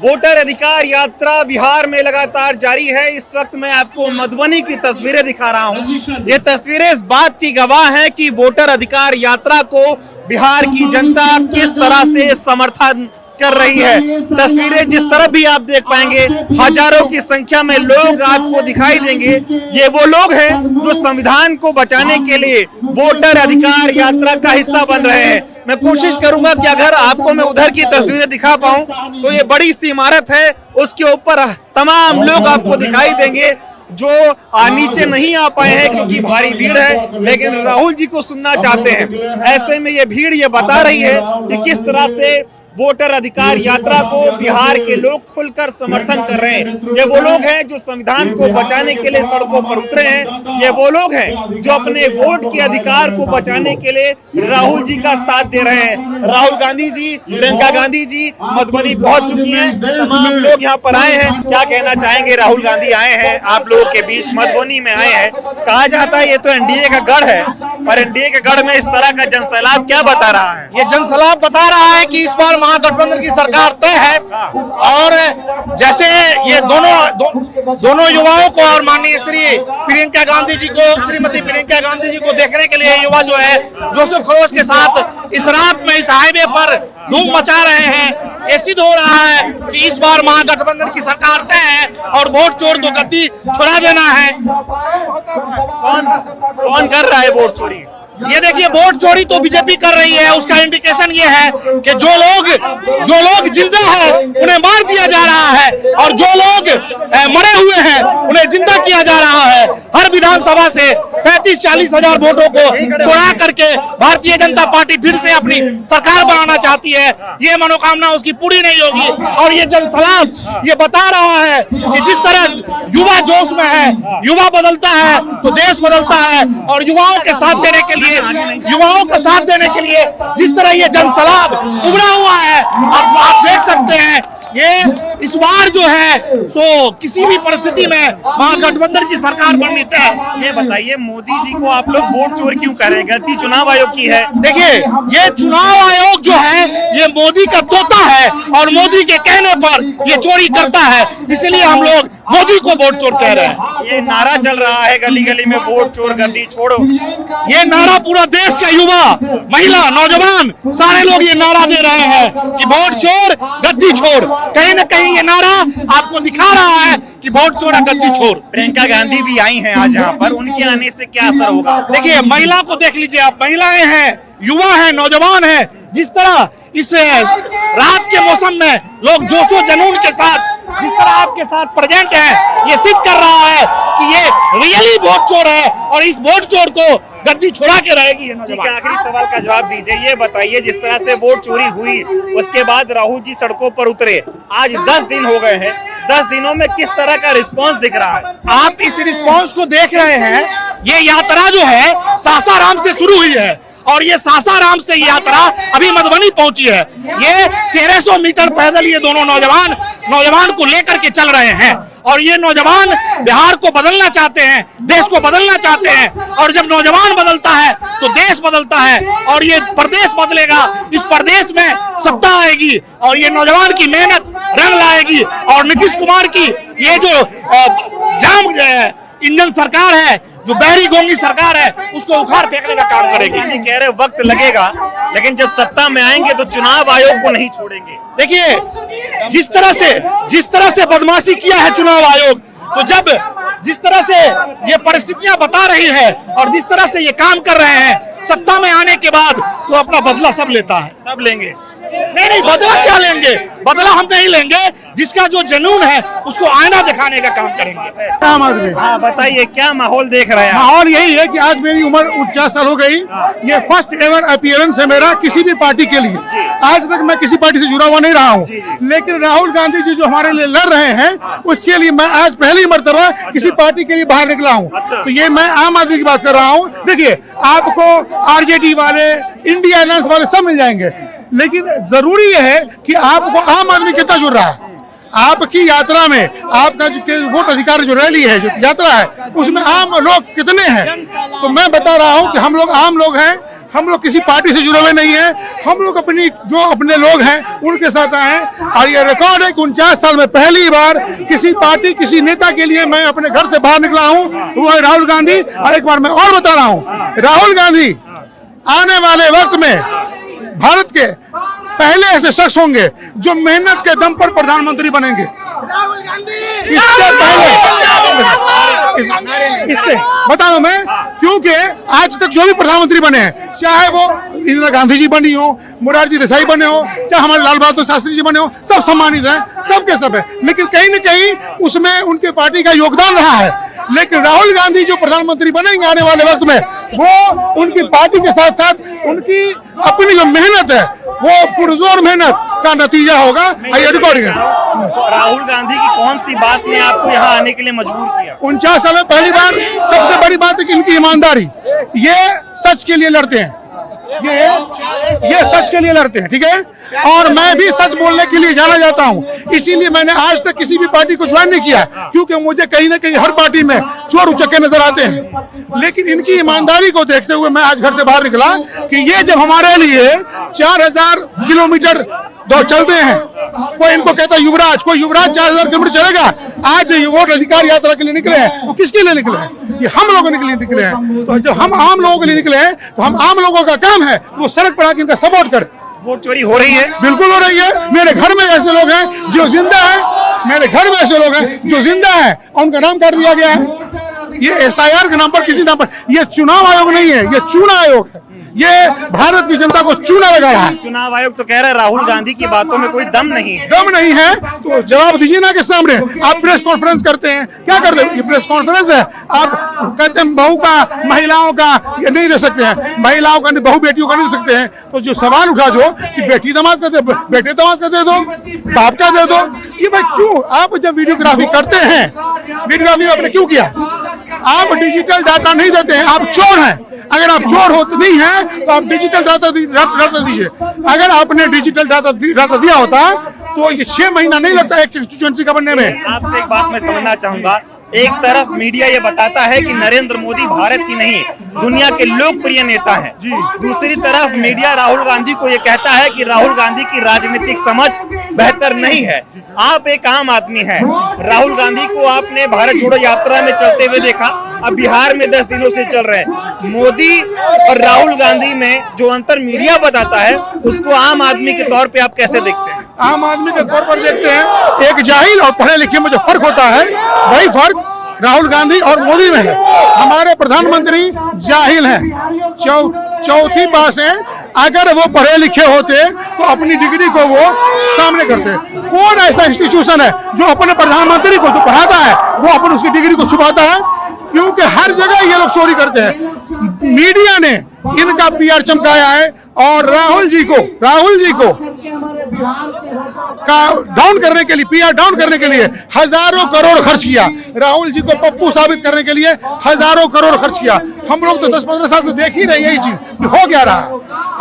Voter अधिकार यात्रा बिहार में लगातार जारी है। इस वक्त मैं आपको मधुबनी की तस्वीरें दिखा रहा हूं। ये तस्वीरें इस बात की गवाह हैं कि वोटर अधिकार यात्रा को बिहार की जनता किस तरह से समर्थन कर रही है। तस्वीरें जिस तरफ भी आप देख पाएंगे, हजारों की संख्या में लोग आपको दिखाई देंगे। ये वो लोग हैं जो संविधान को बचाने के लिए वोटर अधिकार यात्रा का हिस्सा बन रहे हैं। मैं कोशिश करूंगा कि अगर आपको मैं उधर की तस्वीरें दिखा पाऊं तो ये बड़ी सी इमारत है, उसके ऊपर तमाम लोग आपको दिखाई देंगे जो नीचे नहीं आ पाए हैं क्योंकि भारी भीड़ है, लेकिन राहुल जी को सुनना चाहते हैं। ऐसे में ये भीड़ ये बता रही है कि किस तरह से वोटर अधिकार यात्रा को बिहार के लोग खुलकर समर्थन कर रहे हैं। ये वो लोग हैं जो संविधान को बचाने के लिए सड़कों पर उतरे हैं। ये वो लोग हैं जो अपने वोट के अधिकार को बचाने के लिए राहुल जी का साथ दे रहे हैं। राहुल गांधी जी, प्रियंका गांधी जी मधुबनी पहुंच चुकी हैं। तमाम लोग यहाँ पर आए हैं। क्या कहना चाहेंगे? राहुल गांधी आए हैं आप लोगों के बीच, मधुबनी में आए हैं। कहा जाता है ये तो एनडीए का गढ़ है, और एनडीए के गढ़ में इस तरह का जनसैलाब क्या बता रहा है? ये जनसैलाब बता रहा है कि इस बार महागठबंधन की सरकार तय है। और जैसे ये दोनों युवाओं को और माननीय श्रीमती प्रियंका गांधी जी को देखने के लिए युवा जो है जोश खरोश के साथ इस रात में इस हाईवे पर धूम मचा रहे हैं। ये सिद्ध हो रहा है कि इस बार महागठबंधन की सरकार तय है और वोट चोर को गद्दी छुड़ा देना है। कौन कर रहा है वोट चोरी? ये देखिए, वोट चोरी तो बीजेपी कर रही है। उसका इंडिकेशन ये है कि जो लोग जिंदा है उन्हें मार दिया जा रहा है, और जो लोग मरे हुए हैं उन्हें जिंदा किया जा रहा है। हर विधानसभा से 35-40 हजार वोटों को चुरा करके भारतीय जनता पार्टी फिर से अपनी सरकार बनाना चाहती है। ये मनोकामना उसकी पूरी नहीं होगी। और ये जनसैलाब ये बता रहा है कि जिस तरह युवा जोश में है, युवा बदलता है तो देश बदलता है। और युवाओं के साथ देने के लिए जिस तरह ये जनसैलाब उभरा हुआ है, आप देख सकते हैं। ये इस बार जो है सो किसी भी परिस्थिति में महागठबंधन की सरकार बननी तय है। ये बताइए, मोदी जी को आप लोग वोट चोर क्यों कर रहे हैं? गलती चुनाव आयोग की है। देखिए, ये चुनाव आयोग जो है ये मोदी का तोता है, और मोदी के कहने पर ये चोरी करता है। इसलिए हम लोग मोदी को वोट चोर कह रहे हैं। ये नारा चल रहा है गली गली में, वोट चोर गद्दी छोड़ो। ये नारा पूरा देश का युवा, महिला, नौजवान सारे लोग ये नारा दे रहे हैं कि वोट चोर गद्दी छोड़। कहीं न कहीं ये नारा आपको दिखा रहा है कि वोट चोर गद्दी छोड़। प्रियंका गांधी भी आई हैं आज यहाँ पर, उनके आने से क्या असर होगा? देखिए, महिला को देख लीजिए आप, महिलाएं हैं, युवा हैं, नौजवान हैं। जिस तरह इस रात के मौसम में लोग जोशो जुनून के साथ जिस तरह आपके साथ प्रेजेंट है, ये सिद्ध कर रहा है कि ये रियली वोट चोर है, और इस वोट चोर को गद्दी छोड़ा के रहेगी। ठीक है, आखिरी सवाल का जवाब दीजिए। ये बताइए, जिस तरह से वोट चोरी हुई उसके बाद राहुल जी सड़कों पर उतरे, आज 10 दिन हो गए हैं। 10 दिनों में किस तरह का रिस्पांस दिख रहा है? आप इस रिस्पांस को देख रहे हैं। ये यात्रा जो है सासाराम से शुरू हुई है, और ये सासाराम से यात्रा अभी मधुबनी पहुंची है। ये 1300 मीटर पैदल ये दोनों नौजवान को लेकर के चल रहे हैं। और ये नौजवान बिहार को बदलना चाहते हैं, देश को बदलना चाहते हैं। और जब नौजवान बदलता है तो देश बदलता है, और ये प्रदेश बदलेगा। इस प्रदेश में सत्ता आएगी, और ये नौजवान की मेहनत रंग लाएगी। और नीतीश कुमार की ये जो जाम इंजन सरकार है, जो बहरी गोंगी सरकार है, उसको उखाड़ फेंकने का काम करेगी। कह रहे वक्त लगेगा, लेकिन जब सत्ता में आएंगे तो चुनाव आयोग को नहीं छोड़ेंगे। देखिए, जिस तरह से बदमाशी किया है चुनाव आयोग, तो जब जिस तरह से ये परिस्थितियां बता रही है और जिस तरह से ये काम कर रहे हैं, सत्ता में आने के बाद तो अपना बदला सब लेता है। सब लेंगे? नहीं, बदला क्या लेंगे? बदला हम नहीं लेंगे। जिसका जो जुनून है उसको आईना दिखाने का काम करेंगे। आम आदमी। हाँ, बताइए क्या माहौल देख रहे हैं? माहौल यही है कि आज मेरी उम्र 49 साल हो गई। ये फर्स्ट एवर अपीयरेंस है मेरा किसी भी पार्टी के लिए। आज तक मैं किसी पार्टी से जुड़ा हुआ नहीं रहा हूँ, लेकिन राहुल गांधी जी जो हमारे लिए लड़ रहे हैं उसके लिए मैं आज पहली मर्तबा किसी पार्टी के लिए बाहर निकला हूँ। तो ये मैं आम आदमी की बात कर रहा हूँ। देखिए, आपको आरजेडी वाले, इंडिया अलायंस वाले सब मिल जाएंगे, लेकिन जरूरी ये है कि आपको आम आदमी कितना जुड़ रहा है। आपकी यात्रा में आपका जो वोट अधिकार जो रैली है, जो यात्रा है, उसमें आम लोग कितने हैं? तो मैं बता रहा हूं कि हम लोग आम लोग हैं, हम लोग किसी पार्टी से जुड़े हुए नहीं है, हम लोग अपने लोग हैं उनके साथ आए हैं। और ये रिकॉर्ड है कि 49 साल में पहली बार किसी पार्टी किसी नेता के लिए मैं अपने घर से बाहर निकला हूं, वो है राहुल गांधी। और एक बार मैं और बता रहा हूं, राहुल गांधी आने वाले वक्त में भारत के पहले ऐसे शख्स होंगे जो मेहनत के दम पर प्रधानमंत्री बनेंगे। इससे पहले इससे बता दूं मैं, क्योंकि आज तक जो भी प्रधानमंत्री बने हैं, चाहे वो इंदिरा गांधी जी बनी हो, मोरारजी देसाई बने हो, चाहे हमारे लाल बहादुर शास्त्री जी बने हो, सब सम्मानित हैं, सबके सब है। लेकिन कहीं न कहीं उसमें उनके पार्टी का योगदान रहा है। लेकिन राहुल गांधी जो प्रधानमंत्री बनेंगे आने वाले वक्त में, वो उनकी पार्टी के साथ साथ उनकी अपनी जो मेहनत है, वो पुरजोर मेहनत का नतीजा होगा। ये रिकॉर्डिंग है। राहुल गांधी की कौन सी बात ने आपको यहाँ आने के लिए मजबूर किया? 49 साल में पहली बार सबसे बड़ी बात है कि इनकी ईमानदारी, ये सच के लिए लड़ते हैं, ये सच के लिए लड़ते हैं, ठीक है। और मैं भी सच बोलने के लिए जाना जाता हूं, इसीलिए मैंने आज तक किसी भी पार्टी को ज्वाइन नहीं किया, क्योंकि मुझे कहीं ना कहीं हर पार्टी में चोर उचक्के नजर आते हैं। लेकिन इनकी ईमानदारी को देखते हुए मैं आज घर से बाहर निकला कि ये जब हमारे लिए 4000 किलोमीटर दो चलते हैं, कोई इनको कहता है युवराज, कोई युवराज 4000 किलोमीटर चलेगा। आज जो वोट अधिकार यात्रा के लिए निकले हैं, वो किसके लिए निकले हैं? ये हम लोगों के लिए निकले हैं। तो जब हम आम लोगों के लिए निकले हैं, तो हम आम लोगों का काम है वो सड़क पर आके इनका सपोर्ट करें। वोट चोरी हो रही है? बिल्कुल हो रही है। मेरे घर में ऐसे लोग हैं जो जिंदा है, मेरे घर में ऐसे लोग हैं जो जिंदा है और उनका नाम काट दिया गया है। ये SIR के नाम पर, किसी नाम पर, ये चुनाव आयोग नहीं है, ये चुनाव आयोग है। ये भारत की जनता को चूना लगा रहा है। चुनाव आयोग तो कह रहा है राहुल गांधी की बातों में कोई दम नहीं है। दम नहीं है तो जवाब दीजिए ना के सामने। आप प्रेस कॉन्फ्रेंस करते हैं, क्या करते हैं? ये प्रेस कॉन्फ्रेंस है। आप कहते हैं बहू का, महिलाओं का ये नहीं दे सकते हैं, महिलाओं का बहू बेटियों का नहीं दे सकते हैं। तो जो सवाल उठा जो कि बेटी दामाद का दे, बेटे दामाद का दे दो, बाप का दे दो, ये भाई क्यों? आप जब वीडियोग्राफी करते हैं, वीडियोग्राफी आपने क्यों किया? आप डिजिटल डाटा नहीं देते हैं, आप चोर हैं। अगर आप चोर होते नहीं हैं तो आप डिजिटल डाटा दीजिए। अगर आपने डिजिटल डाटा दिया होता तो ये 6 महीना नहीं लगता एक कंस्टिट्यूएंसी का बनने में। आपसे एक बात मैं समझना चाहूंगा, एक तरफ मीडिया ये बताता है कि नरेंद्र मोदी भारत ही नहीं दुनिया के लोकप्रिय नेता हैं, दूसरी तरफ मीडिया राहुल गांधी को ये कहता है कि राहुल गांधी की राजनीतिक समझ बेहतर नहीं है। आप एक आम आदमी हैं, राहुल गांधी को आपने भारत जोड़ो यात्रा में चलते हुए देखा, अब बिहार में 10 दिनों से चल रहे हैं। मोदी और राहुल गांधी में जो अंतर मीडिया बताता है, उसको आम आदमी के तौर पे आप कैसे देखते हैं? आम आदमी के तौर पर देखते हैं, एक जाहिल और पढ़े लिखे में जो फर्क होता है, वही फर्क राहुल गांधी और मोदी में है। हमारे प्रधानमंत्री जाहिल हैं, चौथी पास हैं। अगर वो पढ़े लिखे होते तो अपनी डिग्री को वो सामने करते। कौन ऐसा इंस्टीट्यूशन है जो अपने प्रधानमंत्री को जो पढ़ाता है वो अपन उसकी डिग्री को छुपाता है? क्योंकि हर जगह ये लोग चोरी करते हैं। मीडिया ने इनका PR चमकाया है और राहुल जी को डाउन करने के लिए, PR डाउन करने के लिए हजारों करोड़ खर्च किया। राहुल जी को पप्पू साबित करने के लिए हजारों करोड़ खर्च किया। हम लोग तो 10-15 साल से देख ही रहे यही चीज कि हो क्या रहा,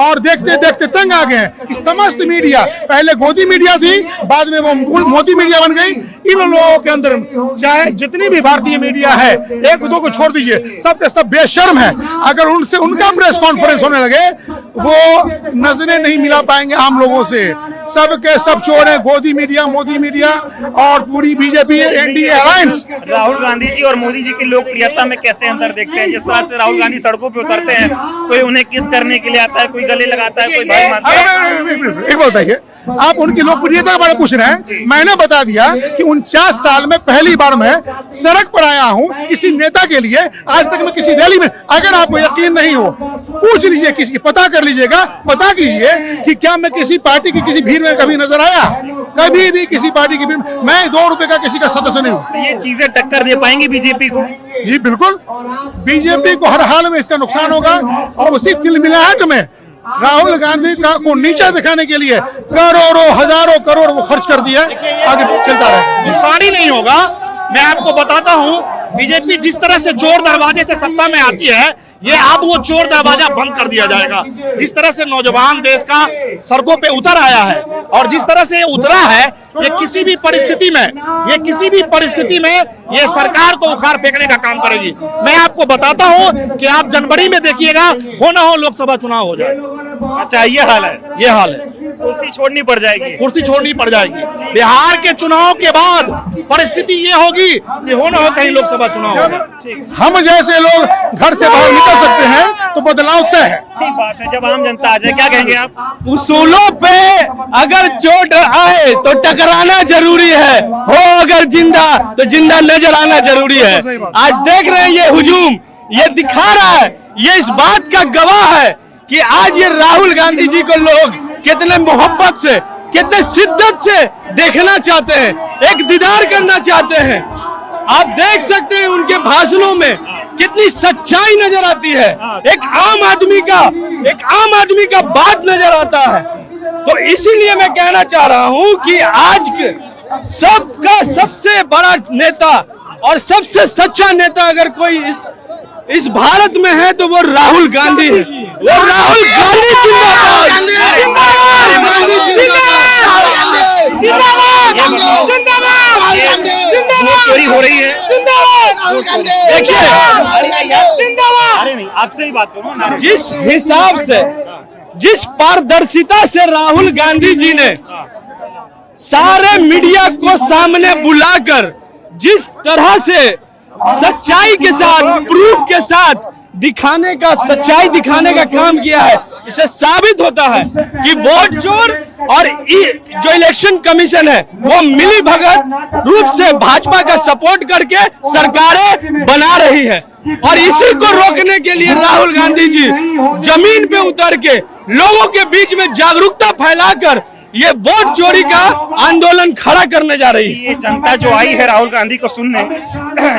और देखते देखते तंग आ गए कि समस्त मीडिया, पहले गोदी मीडिया थी, बाद में वो मोदी मीडिया बन गई। इन लोगों के अंदर चाहे जितनी भी भारतीय मीडिया है, एक दो को छोड़ दीजिए, सब के सब बेशर्म है। अगर उनसे उनका प्रेस कॉन्फ्रेंस होने लगे, वो नजरें नहीं मिला पाएंगे आम लोगों से। सब के सब चोर हैं, गोदी मीडिया, मोदी मीडिया और पूरी बीजेपी NDA अलायंस। राहुल गांधी जी और मोदी जी की लोकप्रियता में कैसे अंतर देखते हैं? जिस तरह से राहुल गांधी सड़कों पे उतरते हैं, कोई उन्हें किस करने के लिए आता है, कोई गले लगाता है, कोई भाई मारता है। एक बताइए, आप उनकी लोकप्रियता के बारे में पूछ रहे हैं। मैंने बता दिया कि 49 साल में पहली बार मैं सड़क पर आया हूं किसी नेता के लिए। आज तक मैं किसी रैली में, अगर आपको यकीन नहीं हो पूछ लीजिए, किसी पता कर लीजिएगा, पता कीजिए कि क्या मैं किसी पार्टी की किसी भीड़ में कभी नजर आया? कभी भी किसी पार्टी की भीड़। मैं 2 रुपए का किसी का सदस्य नहीं हूँ। ये चीजें टक्कर दे पाएंगी बीजेपी को? जी बिल्कुल, बीजेपी को हर हाल में इसका नुकसान होगा। और उसी तिलमिलाहट में राहुल गांधी को नीचा दिखाने के लिए करोड़ों हजारों करोड़ वो खर्च कर दिया, आगे चलता रहे। नुकसान ही नहीं होगा। मैं आपको बताता हूं, बीजेपी जिस तरह से चोर दरवाजे से सत्ता में आती है, ये अब वो चोर दरवाजा बंद कर दिया जाएगा। जिस तरह से नौजवान देश का सड़कों पे उतर आया है और जिस तरह से उतरा है, ये किसी भी परिस्थिति में ये सरकार को उखाड़ फेंकने का काम करेगी। मैं आपको बताता हूं कि आप जनवरी में देखिएगा, हो ना हो लोकसभा चुनाव हो जाए। अच्छा, ये हाल है, कुर्सी छोड़नी पड़ जाएगी। बिहार के चुनाव के बाद परिस्थिति ये होगी कि हो ना हो कहीं लोकसभा चुनाव हो। हम जैसे लोग घर से बाहर निकल सकते हैं तो बदलाव तय है। ठीक बात है। जब आम जनता आ जाए, क्या कहेंगे आप? उसूलों पे अगर चोट आए तो टकराना जरूरी है, हो अगर जिंदा तो जिंदा नजर आना जरूरी है। आज देख रहे हैं ये हुजूम, ये दिखा रहा है, ये इस बात का गवाह है कि आज ये राहुल गांधी जी को लोग कितने मोहब्बत से, कितने शिद्दत से देखना चाहते हैं, एक दीदार करना चाहते हैं। आप देख सकते हैं उनके भाषणों में कितनी सच्चाई नजर आती है, एक आम आदमी का बात नजर आता है। तो इसीलिए मैं कहना चाह रहा हूं कि आज सबका सबसे बड़ा नेता और सबसे सच्चा नेता अगर कोई इस भारत में है तो वो राहुल गांधी है। वो राहुल गांधी चोरी हो रही है। देखिए, अरे नहीं, आपसे भी बात करूँ ना। जिस हिसाब से, जिस पारदर्शिता से राहुल गांधी जी ने सारे मीडिया को सामने बुलाकर जिस तरह से सच्चाई के साथ, प्रूफ के साथ सच्चाई दिखाने का काम किया है, इससे साबित होता है कि वोट चोर और जो इलेक्शन कमीशन है वो मिली भगत रूप से भाजपा का सपोर्ट करके सरकारें बना रही है। और इसी को रोकने के लिए राहुल गांधी जी जमीन पे उतर के लोगों के बीच में जागरूकता फैलाकर ये वोट चोरी का आंदोलन खड़ा करने जा रही है। ये जनता जो आई है राहुल गांधी को सुनने,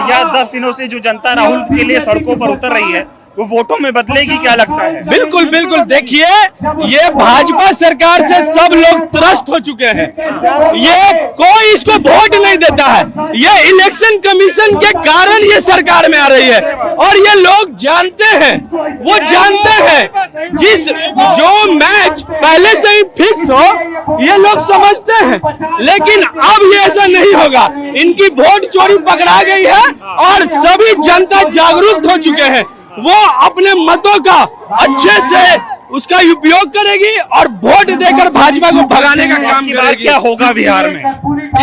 या 10 दिनों से जो जनता राहुल के लिए सड़कों पर उतर रही है, वो वोटों में बदलेगी, क्या लगता है? बिल्कुल बिल्कुल। देखिए, ये भाजपा सरकार से सब लोग त्रस्त हो चुके हैं। ये कोई इसको वोट नहीं देता है। ये इलेक्शन कमीशन के कारण ये सरकार में आ रही है और ये लोग जानते हैं, वो जानते हैं जो मैच पहले से ही फिक्स हो ये लोग समझते हैं। लेकिन अब ये ऐसा नहीं होगा। इनकी वोट चोरी पकड़ा गई है और सभी जनता जागरूक हो चुके हैं। वो अपने मतों का अच्छे से उसका उपयोग करेगी और वोट देकर भाजपा को भगाने का काम करेगी। क्या होगा बिहार में?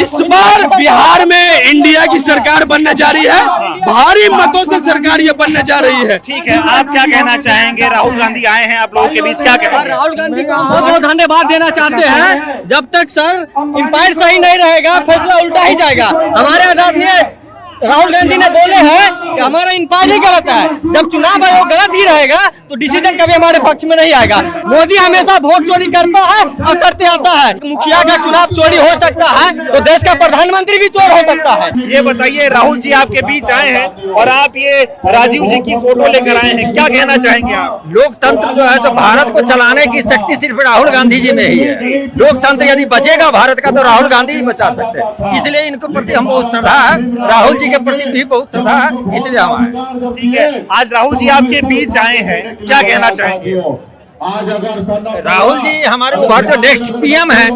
इस बार बिहार में इंडिया की सरकार बनने जा रही है, भारी मतों से सरकार ये बनने जा रही है। ठीक है, आप क्या कहना चाहेंगे? राहुल गांधी आए हैं आप लोगों के बीच, क्या कहेंगे? राहुल गांधी को बहुत बहुत धन्यवाद देना चाहते हैं। जब तक सर एम्पायर सही नहीं रहेगा, फैसला उल्टा ही जाएगा। हमारे आदरणीय राहुल गांधी ने बोले हैं कि हमारा इंपायर ही गलत है। जब चुनाव आयोग गलत ही रहेगा तो डिसीजन कभी हमारे पक्ष में नहीं आएगा। मोदी हमेशा वोट चोरी करता है और करते आता है। मुखिया का चुनाव चोरी हो सकता है तो देश का प्रधानमंत्री भी चोर हो सकता है। ये बताइए, राहुल जी आपके बीच आए हैं और आप ये राजीव जी की फोटो लेकर आए हैं, क्या कहना चाहेंगे आप? लोकतंत्र जो है, भारत को चलाने की शक्ति सिर्फ राहुल गांधी जी में ही है। लोकतंत्र यदि बचेगा भारत का तो राहुल गांधी ही बचा सकते हैं। इसलिए इनके प्रति हम बहुत श्रद्धा है, राहुल जी के प्रति भी बहुत श्रद्धा है, इसलिए हम आए। ठीक है, आज राहुल जी आपके बीच आए हैं, क्या कहना चाहेंगे? राहुल जी हमारे भारत जो नेक्स्ट पीएम है,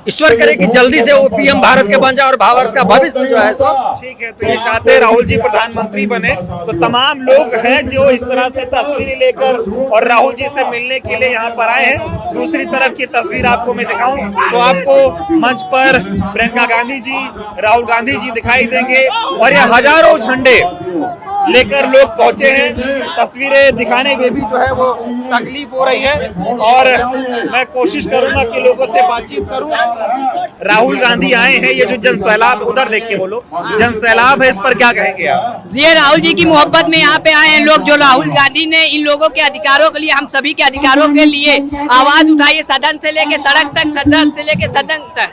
ईश्वर करे कि जल्दी से वो पीएम भारत के बन जाए और भारत का भविष्य जो है सब ठीक है। तो ये चाहते हैं राहुल जी प्रधानमंत्री बने, तो तमाम लोग हैं जो इस तरह से तस्वीरें लेकर और राहुल जी से मिलने के लिए यहाँ पर आए हैं। दूसरी तरफ की तस्वीर आपको मैं दिखाऊं तो आपको मंच पर प्रियंका गांधी जी, राहुल गांधी जी दिखाई देंगे और ये हजारों झंडे लेकर लोग पहुंचे हैं। तस्वीरें दिखाने में भी जो है वो तकलीफ हो रही है और मैं कोशिश करूंगा कि लोगों से बातचीत करूं। राहुल गांधी आए हैं, ये जो जन सैलाब, उधर देख के बोलो, जन सैलाब है, इस पर क्या कहेंगे आप? ये राहुल जी की मोहब्बत में यहाँ पे आए हैं लोग। जो राहुल गांधी ने इन लोगों के अधिकारों के लिए, हम सभी के अधिकारों के लिए आवाज उठाई है, सदन से लेके सड़क तक, सदन से लेके सदन तक,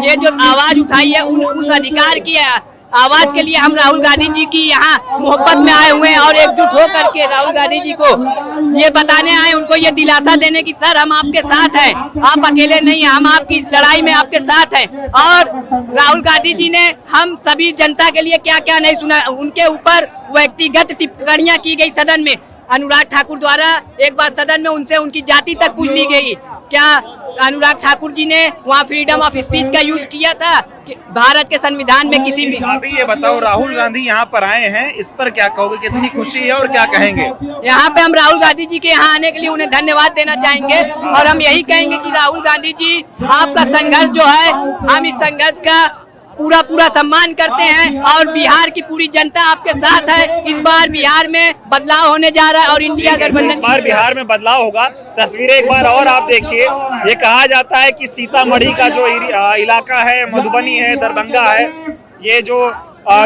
ये जो आवाज उठाई है उस अधिकार की आवाज के लिए हम राहुल गांधी जी की यहाँ मोहब्बत में आए हुए हैं और एकजुट होकर के राहुल गांधी जी को ये बताने आए, उनको ये दिलासा देने की सर हम आपके साथ हैं, आप अकेले नहीं हैं, हम आपकी इस लड़ाई में आपके साथ हैं। और राहुल गांधी जी ने हम सभी जनता के लिए क्या क्या नहीं सुना, उनके ऊपर व्यक्तिगत टिप्पणियां की गई सदन में, अनुराग ठाकुर द्वारा एक बार सदन में उनसे उनकी जाति तक पूछ ली गई। क्या अनुराग ठाकुर जी ने वहाँ फ्रीडम ऑफ स्पीच का यूज किया था कि भारत के संविधान में किसी भी? अभी ये बताओ, राहुल गांधी यहाँ पर आए हैं, इस पर क्या कहोगे, कितनी खुशी है और क्या कहेंगे? यहाँ पे हम राहुल गांधी जी के यहाँ आने के लिए उन्हें धन्यवाद देना चाहेंगे और हम यही कहेंगे कि राहुल गांधी जी, आपका संघर्ष जो है, हम इस संघर्ष का पूरा सम्मान करते हैं और बिहार की पूरी जनता आपके साथ है। इस बार बिहार में बदलाव होने जा रहा है और इंडिया गठबंधन, इस बार बिहार में बदलाव होगा। तस्वीरें एक बार और आप देखिए। ये कहा जाता है कि सीतामढ़ी का जो इलाका है, मधुबनी है, दरभंगा है, ये जो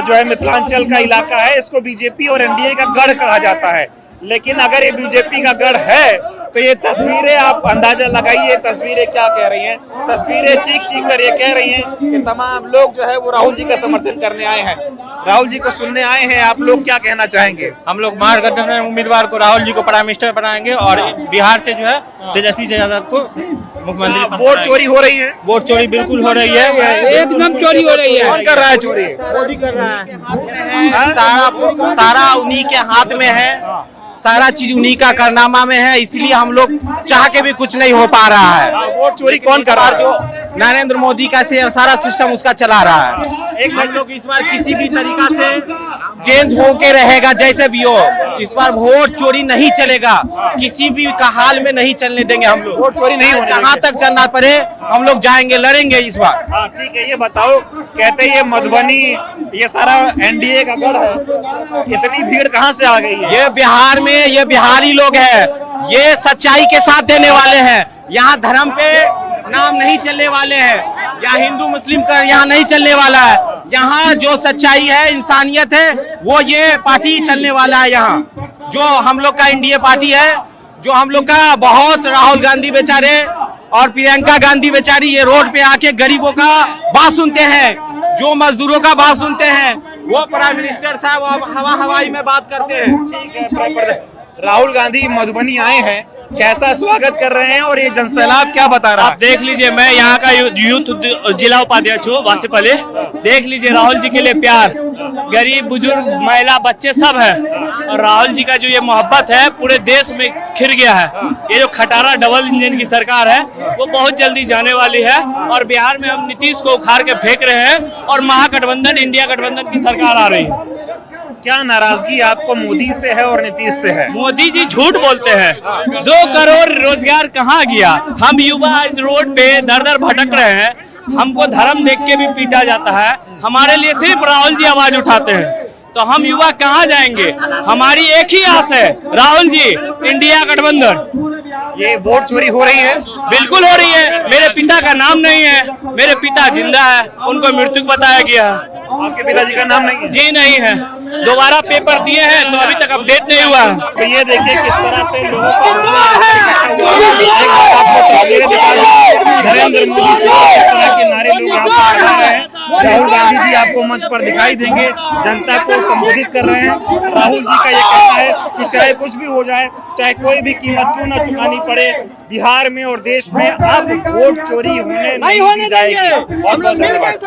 है मिथिलांचल का इलाका है, इसको बीजेपी और एनडीए का गढ़ कहा जाता है। लेकिन अगर ये बीजेपी का गढ़ है तो ये तस्वीरें आप अंदाजा लगाइए, तस्वीरें क्या कह रही हैं। तस्वीरें चीख कर ये कह रही हैं कि तमाम लोग जो है वो राहुल जी का समर्थन करने आए हैं, राहुल जी को सुनने आए हैं। आप लोग क्या कहना चाहेंगे? हम लोग महागठबंधन उम्मीदवार को राहुल जी को प्राइम मिनिस्टर बनाएंगे और बिहार से जो है तेजस्वी यादव को मुख्यमंत्री। वोट चोरी हो रही है? वोट चोरी बिल्कुल हो रही है, एकदम चोरी हो रही है। कौन कर रहा है चोरी? मोदी कर रहा है। सारा उन्हीं के हाथ में है, सारा चीज उन्हीं का कारनामा में है, इसलिए हम लोग चाह के भी कुछ नहीं हो पा रहा है। वोट चोरी कौन कर रहा है? जो नरेंद्र मोदी का सारा सिस्टम उसका चला रहा है। एक हम लोग इस बार किसी भी तरीका से चेंज होके रहेगा, जैसे भी हो, इस बार वोट चोरी नहीं चलेगा, किसी भी का हाल में नहीं चलने देंगे हम लोग। वोट चोरी नहीं होने जहाँ तक चलना पड़े हम लोग जाएंगे, लड़ेंगे इस बार। हाँ ठीक है, ये बताओ, कहते हैं ये मधुबनी, ये सारा एनडीए का गढ़ है, इतनी भीड़ कहाँ से आ गई है? ये बिहार में ये बिहारी लोग हैं, ये सच्चाई के साथ देने वाले हैं। यहाँ धर्म पे नाम नहीं चलने वाले हैं, या हिंदू मुस्लिम का यहाँ नहीं चलने वाला है। यहाँ जो सच्चाई है, इंसानियत है, वो ये पार्टी चलने वाला है। यहाँ जो हम लोग का एनडीए पार्टी है, जो हम लोग का बहुत राहुल गांधी बेचारे और प्रियंका गांधी बेचारी ये रोड पे आके गरीबों का बात सुनते हैं, जो मजदूरों का बात सुनते हैं, वो प्राइम मिनिस्टर साहब हवाई में बात करते हैं। ठीक है, राहुल गांधी मधुबनी आए हैं, कैसा स्वागत कर रहे हैं और ये जनसैलाब क्या बता रहा है? आप देख लीजिए, मैं यहाँ का यूथ जिला उपाध्यक्ष हूँ वासीपल्ली। देख लीजिए राहुल जी के लिए प्यार, गरीब बुजुर्ग महिला बच्चे सब है, और राहुल जी का जो ये मोहब्बत है पूरे देश में खिर गया है। ये जो खटारा डबल इंजन की सरकार है वो बहुत जल्दी जाने वाली है, और बिहार में हम नीतीश को उखाड़ के फेंक रहे हैं और महागठबंधन इंडिया गठबंधन की सरकार आ रही है। क्या नाराजगी आपको मोदी से है और नीतीश से है? मोदी जी झूठ बोलते हैं, 2 करोड़ रोजगार कहाँ गया? हम युवा इस रोड पे दर दर भटक रहे हैं, हमको धर्म देख के भी पीटा जाता है, हमारे लिए सिर्फ राहुल जी आवाज उठाते हैं, तो हम युवा कहाँ जाएंगे? हमारी एक ही आस है, राहुल जी, इंडिया गठबंधन। ये वोट चोरी हो रही है? बिल्कुल हो रही है। मेरे पिता का नाम नहीं है, मेरे पिता जिंदा है, उनको मृत्यु बताया गया है। आपके पिताजी का नाम नहीं है? जी नहीं है, दोबारा पेपर दिए हैं तो अभी तक अपडेट नहीं हुआ है। तो ये देखिए किस तरह से लोगों को नरेंद्र मोदी चुनाव, इस तरह के नारे लोग यहाँ पर लगा रहे हैं। राहुल गांधी जी आपको मंच पर दिखाई देंगे, जनता को संबोधित कर रहे हैं। राहुल जी का ये कहना है कि चाहे कुछ भी हो जाए, चाहे कोई भी कीमत क्यों न चुकानी पड़े, बिहार में और देश में अब वोट चोरी होने नहीं दी जाएगी। बहुत बहुत धन्यवाद।